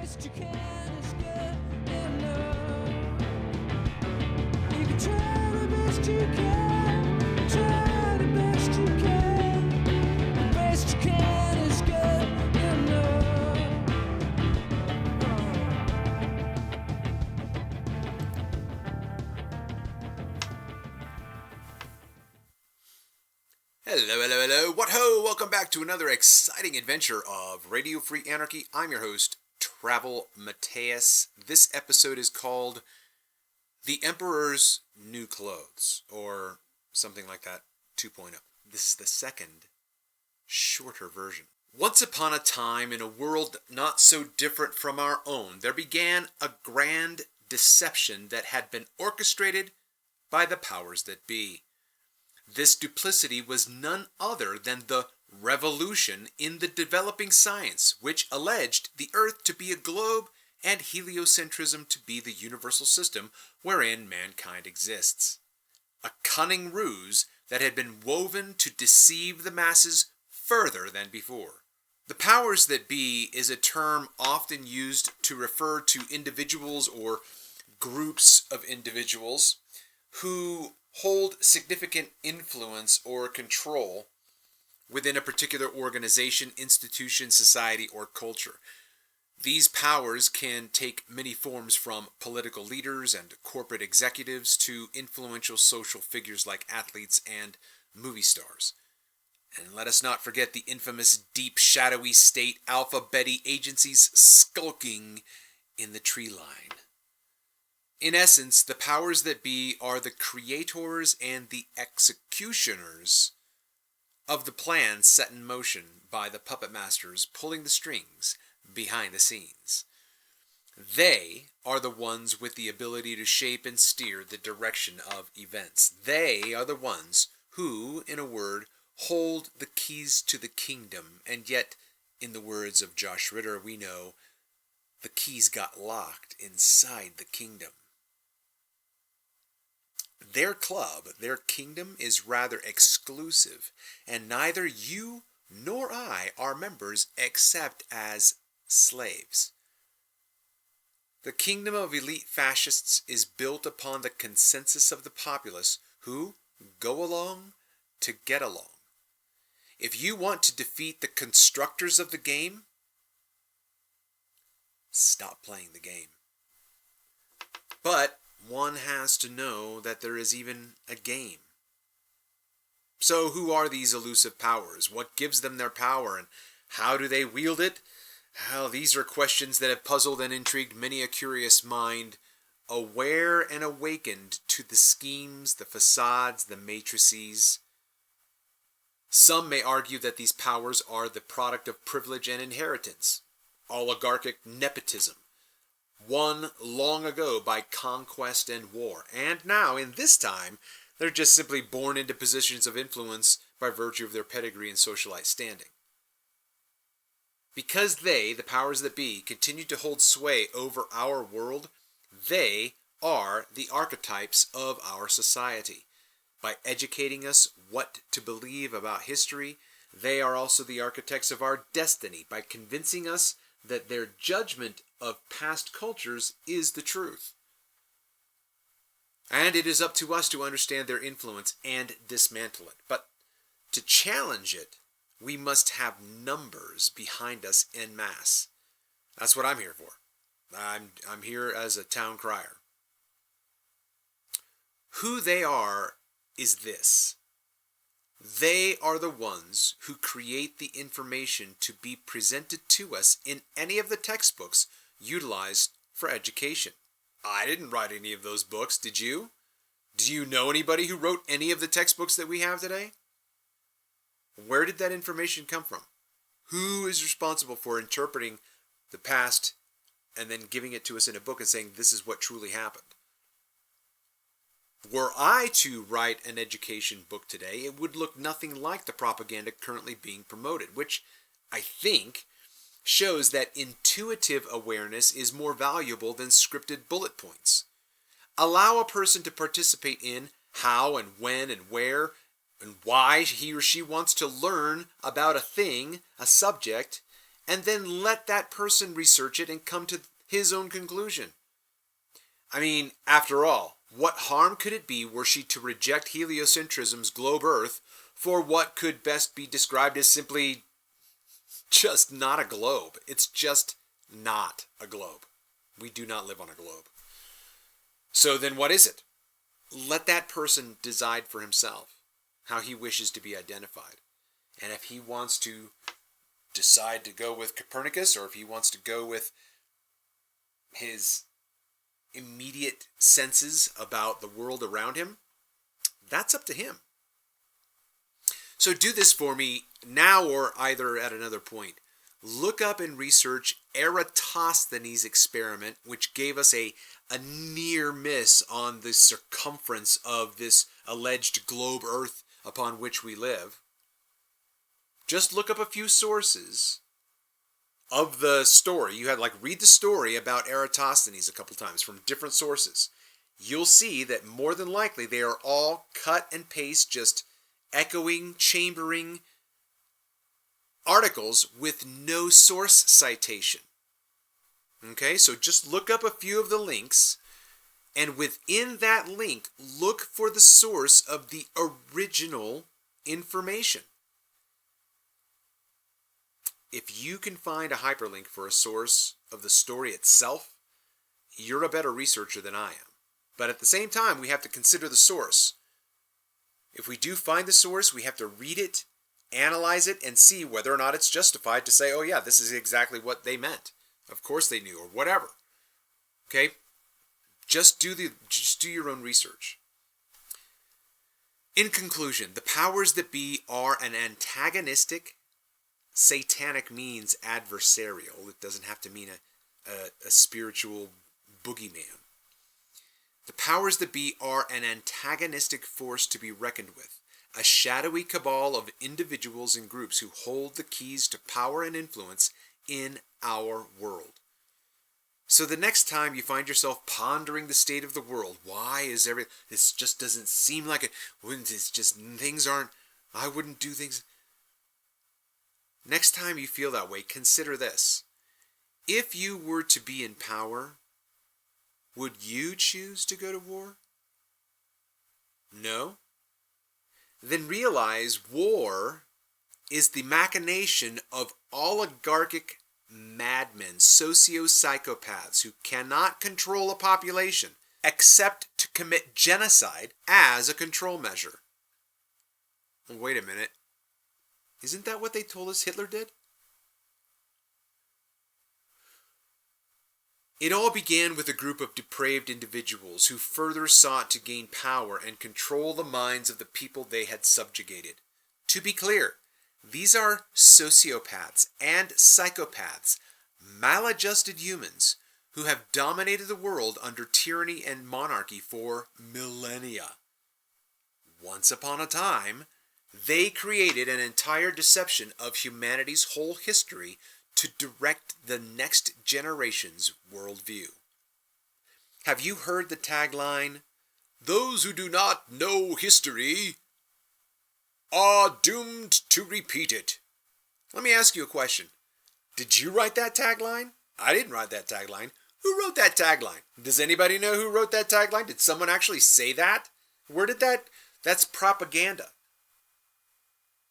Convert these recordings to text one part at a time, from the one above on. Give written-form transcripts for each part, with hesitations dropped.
best you can is good enough. You can try the best you can, try the best you can. The best you can is good enough. Hello. What ho! Welcome back to another exciting adventure of Radio Free Anarchy. I'm your host, Travel Mateus. This episode is called The Emperor's New Clothes, or something like that, 2.0. This is the second, shorter version. Once upon a time, in a world not so different from our own, there began a grand deception that had been orchestrated by the powers that be. This duplicity was none other than the revolution in the developing science, which alleged the Earth to be a globe and heliocentrism to be the universal system wherein mankind exists. A cunning ruse that had been woven to deceive the masses further than before. The powers that be is a term often used to refer to individuals or groups of individuals who hold significant influence or control within a particular organization, institution, society, or culture. These powers can take many forms, from political leaders and corporate executives to influential social figures like athletes and movie stars. And let us not forget the infamous deep shadowy state Alpha Beta agencies skulking in the tree line. In essence, the powers that be are the creators and the executioners of the plans set in motion by the puppet masters pulling the strings behind the scenes. They are the ones with the ability to shape and steer the direction of events. They are the ones who, in a word, hold the keys to the kingdom, and yet, in the words of Josh Ritter, we know the keys got locked inside the kingdom. Their club, their kingdom, is rather exclusive, and neither you nor I are members except as slaves. The kingdom of elite fascists is built upon the consensus of the populace who go along to get along. If you want to defeat the constructors of the game, stop playing the game. But one has to know that there is even a game. So who are these elusive powers? What gives them their power, and how do they wield it? Well, these are questions that have puzzled and intrigued many a curious mind, aware and awakened to the schemes, the facades, the matrices. Some may argue that these powers are the product of privilege and inheritance, oligarchic nepotism, won long ago by conquest and war, and now, in this time, they're just simply born into positions of influence by virtue of their pedigree and socialite standing. Because they, the powers that be, continue to hold sway over our world, they are the archetypes of our society. By educating us what to believe about history, they are also the architects of our destiny, by convincing us that their judgment of past cultures is the truth. And it is up to us to understand their influence and dismantle it. But to challenge it, we must have numbers behind us en masse. That's what I'm here for. I'm here as a town crier. Who they are is this. They are the ones who create the information to be presented to us in any of the textbooks utilized for education. I didn't write any of those books, did you? Do you know anybody who wrote any of the textbooks that we have today? Where did that information come from? Who is responsible for interpreting the past and then giving it to us in a book and saying this is what truly happened? Were I to write an education book today, it would look nothing like the propaganda currently being promoted, which I think shows that intuitive awareness is more valuable than scripted bullet points. Allow a person to participate in how and when and where and why he or she wants to learn about a thing, a subject, and then let that person research it and come to his own conclusion. I mean, after all, what harm could it be were she to reject heliocentrism's globe Earth for what could best be described as simply just not a globe? It's just not a globe. We do not live on a globe. So then what is it? Let that person decide for himself how he wishes to be identified. And if he wants to decide to go with Copernicus, or if he wants to go with his immediate senses about the world around him, that's up to him. So do this for me now or either at another point. Look up and research Eratosthenes' experiment, which gave us a near miss on the circumference of this alleged globe Earth upon which we live. Just look up a few sources of the story. You had read the story about Eratosthenes a couple times from different sources. You'll see that more than likely they are all cut and paste, just echoing, chambering articles with no source citation. Okay, so just look up a few of the links, and within that link, look for the source of the original information. If you can find a hyperlink for a source of the story itself, you're a better researcher than I am. But at the same time, we have to consider the source. If we do find the source, we have to read it, analyze it, and see whether or not it's justified to say, oh yeah, this is exactly what they meant. Of course they knew, or whatever. Okay? Just do your own research. In conclusion, the powers that be are an antagonistic. Satanic means adversarial. It doesn't have to mean a spiritual boogeyman. The powers that be are an antagonistic force to be reckoned with, a shadowy cabal of individuals and groups who hold the keys to power and influence in our world. So the next time you find yourself pondering the state of the world, this just doesn't seem like it, it's just things aren't, I wouldn't do things. Next time you feel that way, consider this. If you were to be in power, would you choose to go to war? No? Then realize war is the machination of oligarchic madmen, socio-psychopaths who cannot control a population except to commit genocide as a control measure. Wait a minute. Isn't that what they told us Hitler did? It all began with a group of depraved individuals who further sought to gain power and control the minds of the people they had subjugated. To be clear, these are sociopaths and psychopaths, maladjusted humans who have dominated the world under tyranny and monarchy for millennia. Once upon a time, they created an entire deception of humanity's whole history to direct the next generation's worldview. Have you heard the tagline, "Those who do not know history are doomed to repeat it"? Let me ask you a question. Did you write that tagline? I didn't write that tagline. Who wrote that tagline? Does anybody know who wrote that tagline? Did someone actually say that? Where did that's propaganda.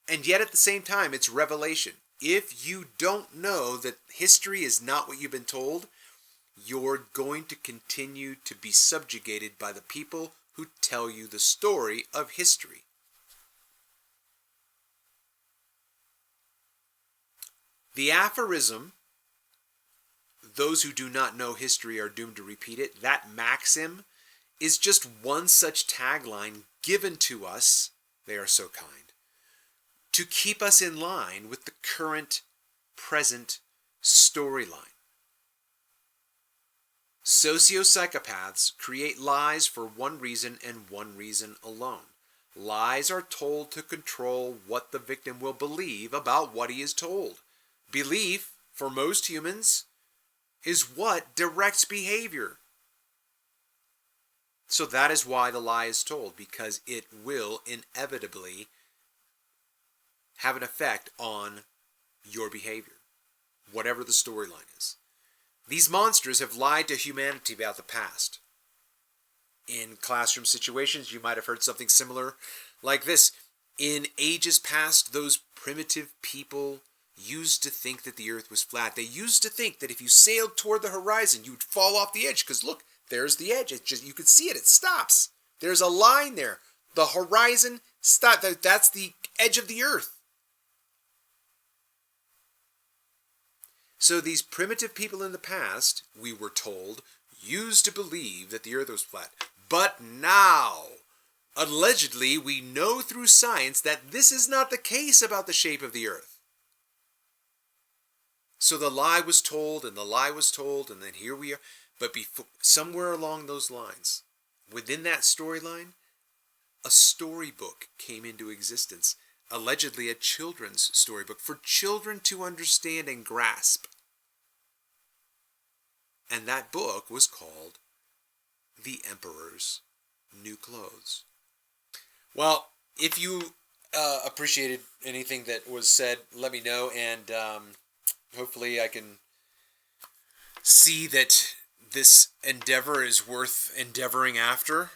And yet at the same time, it's revelation. If you don't know that history is not what you've been told, you're going to continue to be subjugated by the people who tell you the story of history. The aphorism, "Those who do not know history are doomed to repeat it," that maxim is just one such tagline given to us, they are so kind, to keep us in line with the current, present storyline. Sociopsychopaths create lies for one reason and one reason alone. Lies are told to control what the victim will believe about what he is told. Belief, for most humans, is what directs behavior. So that is why the lie is told, because it will inevitably have an effect on your behavior. whatever the storyline is. These monsters have lied to humanity about the past. In classroom situations, you might have heard something similar like this. In ages past, those primitive people used to think that the earth was flat. They used to think that if you sailed toward the horizon, you would fall off the edge, because look, there's the edge. It's just, you can see it. It stops. There's a line there. The horizon stop. That's the edge of the earth. So these primitive people in the past, we were told, used to believe that the earth was flat. But now, allegedly, we know through science that this is not the case about the shape of the earth. So the lie was told, and the lie was told, and then here we are. But before, somewhere along those lines, within that storyline, a storybook came into existence. Allegedly a children's storybook for children to understand and grasp. And that book was called The Emperor's New Clothes. Well, if you appreciated anything that was said, let me know, and hopefully I can see that this endeavor is worth endeavoring after,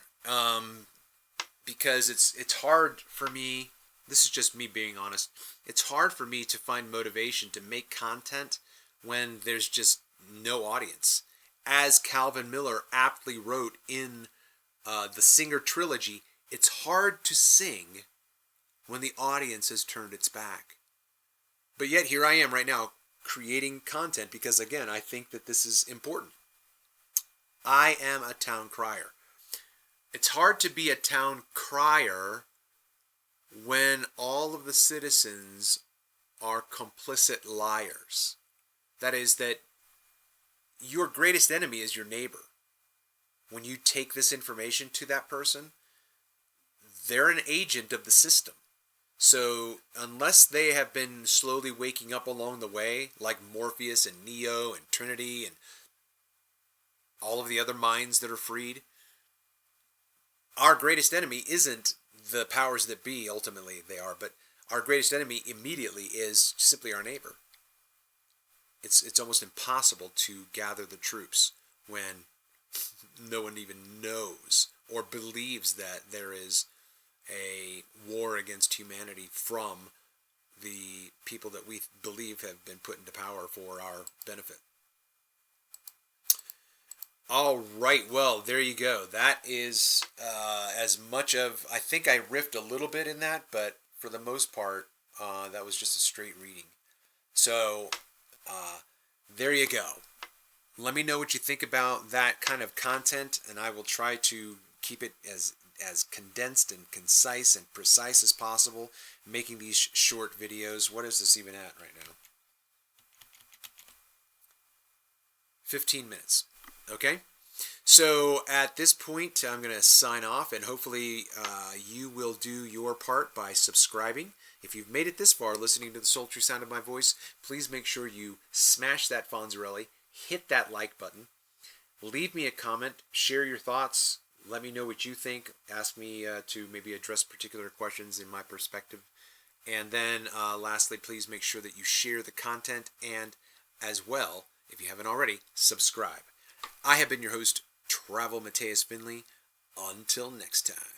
because it's hard for me. This is just me being honest. It's hard for me to find motivation to make content when there's just no audience. As Calvin Miller aptly wrote in the Singer trilogy, it's hard to sing when the audience has turned its back. But yet here I am right now creating content because, again, I think that this is important. I am a town crier. It's hard to be a town crier when all of the citizens are complicit liars. That is, that your greatest enemy is your neighbor. When you take this information to that person, they're an agent of the system. So unless they have been slowly waking up along the way, like Morpheus and Neo and Trinity and all of the other minds that are freed, our greatest enemy isn't the powers that be. Ultimately they are, but our greatest enemy immediately is simply our neighbor. It's almost impossible to gather the troops when no one even knows or believes that there is a war against humanity from the people that we believe have been put into power for our benefit. All right, well, there you go. That is as much of, I think I riffed a little bit in that, but for the most part, that was just a straight reading. So, there you go. Let me know what you think about that kind of content, and I will try to keep it as condensed and concise and precise as possible, making these short videos. What is this even at right now? 15 minutes. Okay? So at this point, I'm going to sign off, and hopefully you will do your part by subscribing. If you've made it this far listening to the sultry sound of my voice, please make sure you smash that Fonzarelli, hit that like button, leave me a comment, share your thoughts, let me know what you think, ask me to maybe address particular questions in my perspective, and then lastly, please make sure that you share the content, and as well, if you haven't already, subscribe. I have been your host, Travel Mateus Finley. Until next time.